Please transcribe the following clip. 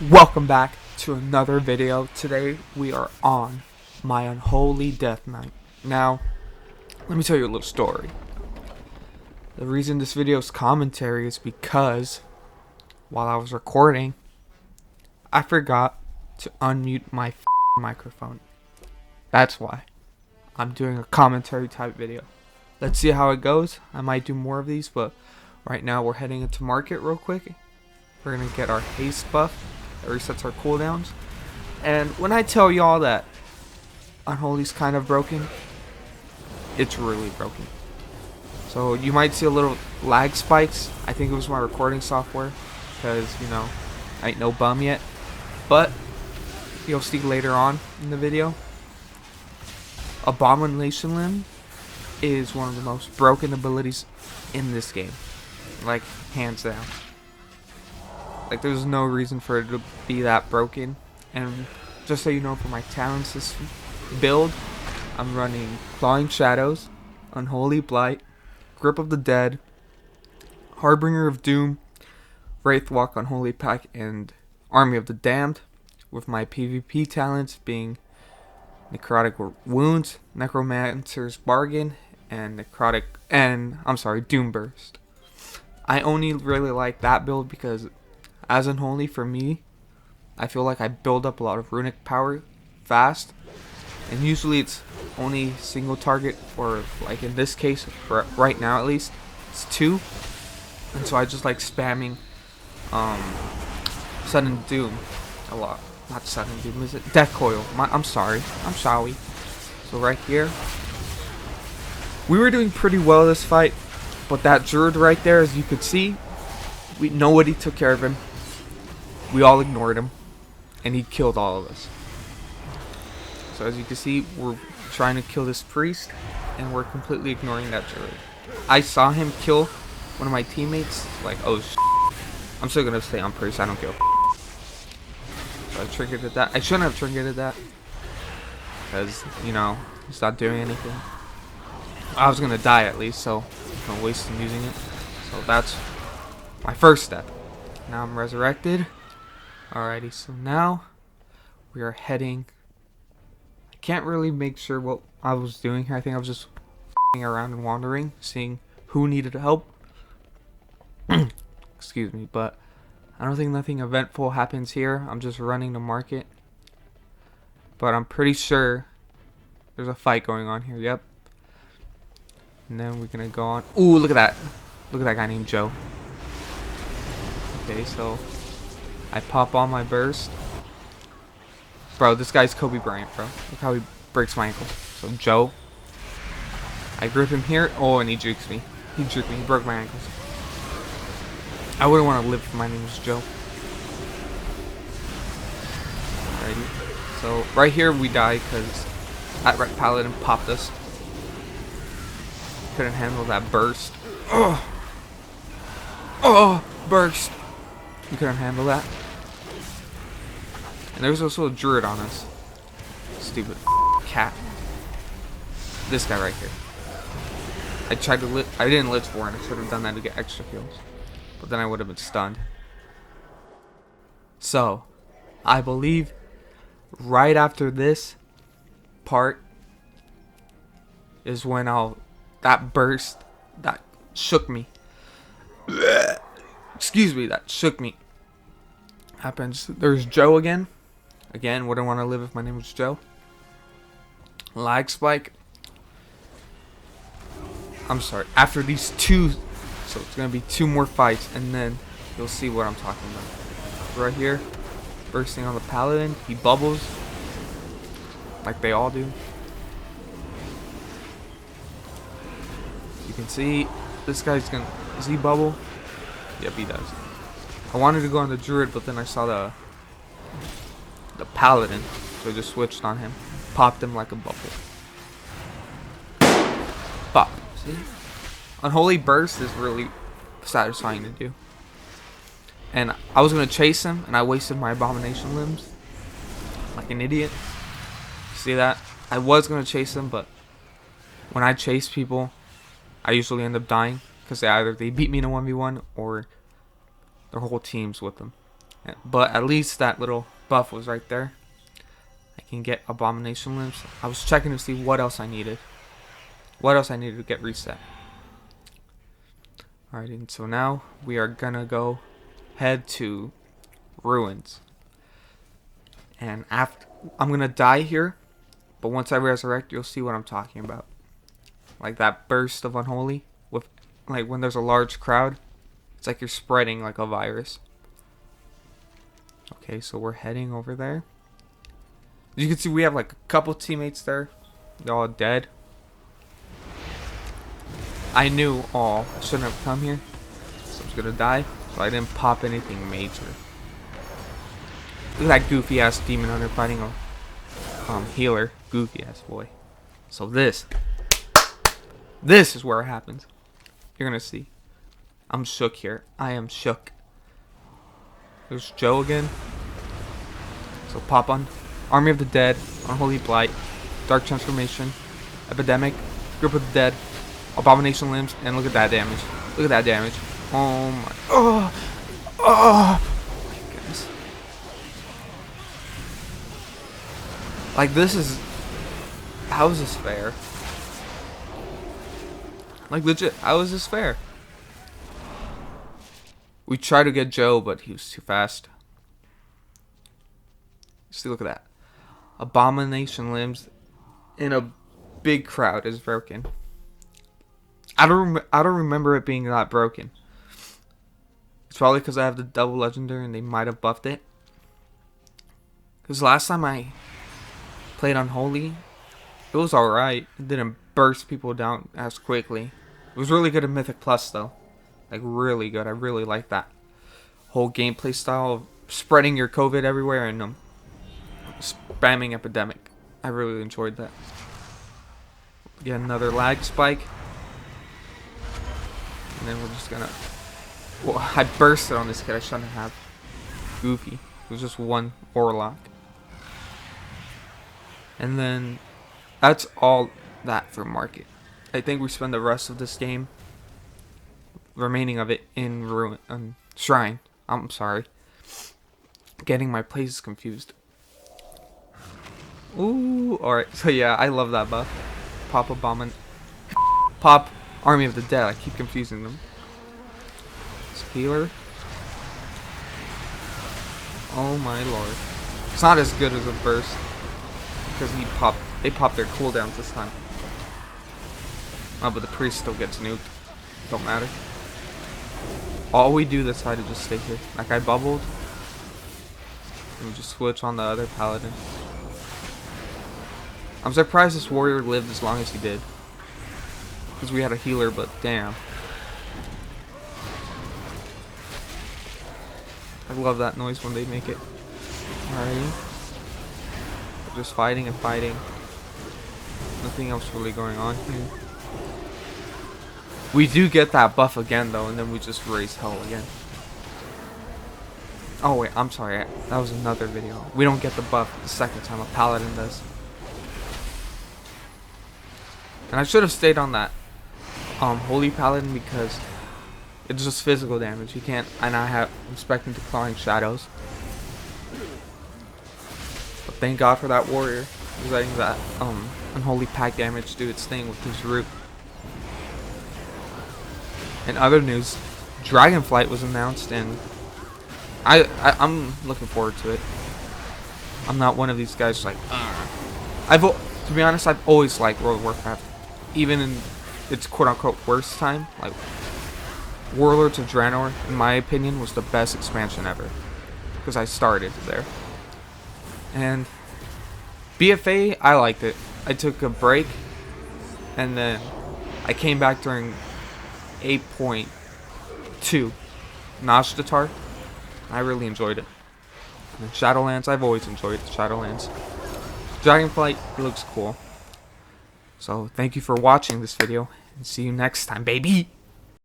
Welcome back to another video. Today we are on my Unholy Death Knight. Now, let me tell you a little story. The reason this video is commentary is because while I was recording, I forgot to unmute my microphone. That's why I'm doing a commentary type video. Let's see how it goes. I might do more of these, but right now we're heading into market real quick. We're going to get our haste buff. It resets our cooldowns. And when I tell y'all that Unholy's kind of broken, it's really broken. So you might see a little lag spikes. I think it was my recording software, because, you know, I ain't no bum yet. But you'll see later on in the video. Abomination Limb is one of the most broken abilities in this game. Like, hands down. Like, there's no reason for it to be that broken. And just so you know, for my talent system build, I'm running Clawing Shadows, Unholy Blight, Grip of the Dead, Harbinger of Doom, Wraithwalk, Unholy Pack, and Army of the Damned, with my PvP talents being Necrotic Wounds, Necromancer's Bargain, and Doom Burst. I only really like that build because as Unholy, for me, I feel like I build up a lot of runic power fast, and usually it's only single target, or like in this case, for right now at least, it's 2, and so I just like spamming Sudden Doom a lot. Not Sudden Doom, is it? Death Coil. I'm sorry. So right here, we were doing pretty well this fight, but that Druid right there, as you could see, nobody took care of him. We all ignored him, and he killed all of us. So as you can see, we're trying to kill this priest, and we're completely ignoring that Druid. I saw him kill one of my teammates, like, oh I'm still gonna stay on priest, I don't give a So I triggered that. I shouldn't have triggered that, because, you know, he's not doing anything. I was gonna die at least, so I'm not wasting using it. So that's my first step. Now I'm resurrected. Alrighty, so now we are heading. I can't really make sure what I was doing here. I think I was just around and wandering, seeing who needed help. Excuse me, but I don't think nothing eventful happens here. I'm just running the market. But I'm pretty sure there's a fight going on here. Yep. And then we're gonna go on. Ooh, look at that. Look at that guy named Joe. Okay, so I pop on my burst. Bro, this guy's Kobe Bryant, bro. Look how he breaks my ankle. So Joe, I grip him here. Oh, and he jukes me. He broke my ankles. I wouldn't want to live if my name was Joe. Alrighty. So right here we die because that Red Paladin popped us. Couldn't handle that burst. Oh, burst. We couldn't handle that. And there was also a Druid on us. Stupid cat. This guy right here. I tried to I didn't lit for it. I should have done that to get extra kills. But then I would have been stunned. So, I believe right after this part is when that burst that shook me. Excuse me, that shook me. Happens. There's Joe again. Again, wouldn't want to live if my name was Joe. Lag spike. I'm sorry. After these 2, so it's gonna be 2 more fights, and then you'll see what I'm talking about. Right here, bursting on the paladin. He bubbles, like they all do. You can see this guy's gonna. Does he bubble? Yep, he does. I wanted to go on the Druid, but then I saw the paladin, so I just switched on him. Popped him like a bubble. Pop. See? Unholy Burst is really satisfying to do. And I was going to chase him, and I wasted my Abomination Limbs. Like an idiot. See that? I was going to chase him, but when I chase people, I usually end up dying. Because they beat me in a 1v1, or their whole team's with them. But at least that little buff was right there. I can get Abomination Limbs. I was checking to see what else I needed. What else I needed to get reset. Alright, and so now we are gonna go head to Ruins. And after I'm gonna die here, but once I resurrect, you'll see what I'm talking about. Like that burst of Unholy, with like when there's a large crowd, it's like you're spreading like a virus. Okay, so we're heading over there. As you can see, we have like a couple teammates there. They're all dead. I knew I shouldn't have come here, so I was gonna die, so I didn't pop anything major. Look at that goofy ass demon hunter fighting a healer. Goofy ass boy. So this is where it happens. You're gonna see. I'm shook here. I am shook. There's Joe again. So pop on Army of the Dead, Unholy Blight, Dark Transformation, Epidemic, Group of the Dead, Abomination Limbs, and look at that damage. Look at that damage. Oh my. Oh my goodness. Like this is. How is this fair? Like legit, how is this fair? We tried to get Joe, but he was too fast. See, look at that. Abomination Limbs in a big crowd is broken. I don't remember it being that broken. It's probably because I have the double legendary and they might have buffed it. Because last time I played Unholy, it was alright. It didn't burst people down as quickly. It was really good at Mythic Plus though. Like really good. I really like that whole gameplay style of spreading your COVID everywhere and spamming Epidemic. I really enjoyed that. Get another lag spike. And then we're just gonna... Well, I bursted on this kid. I shouldn't have. Goofy. It was just one Warlock. And then that's all that for market. I think we spend the rest of this game, remaining of it, in Ruin, Shrine. I'm sorry. Getting my places confused. Ooh, alright. So yeah, I love that buff. Pop Pop Army of the Dead. I keep confusing them. Healer. Oh my lord. It's not as good as a burst. Because they popped their cooldowns this time. Oh, but the priest still gets nuked. Don't matter. All we do this side is just stay here. That guy bubbled. And we just switch on the other paladin. I'm surprised this warrior lived as long as he did. Because we had a healer, but damn. I love that noise when they make it. Alrighty. We're just fighting and fighting. Nothing else really going on here. We do get that buff again though, and then we just raise hell again. Oh wait, I'm sorry. That was another video. We don't get the buff the second time a paladin does. And I should have stayed on that holy paladin because it's just physical damage. You can't, and I'm expecting to clawing shadows. But thank God for that warrior. He's letting that unholy pack damage do its thing with his root. In other news, Dragonflight was announced, and I'm looking forward to it. I'm not one of these guys like. To be honest, I've always liked World of Warcraft, even in its quote-unquote worst time. Like Warlords of Draenor, in my opinion, was the best expansion ever because I started there. And BFA, I liked it. I took a break, and then I came back during 8.2 Noshtatar. I really enjoyed it. And Shadowlands, I've always enjoyed Shadowlands. Dragonflight looks cool. So thank you for watching this video, and see you next time, baby!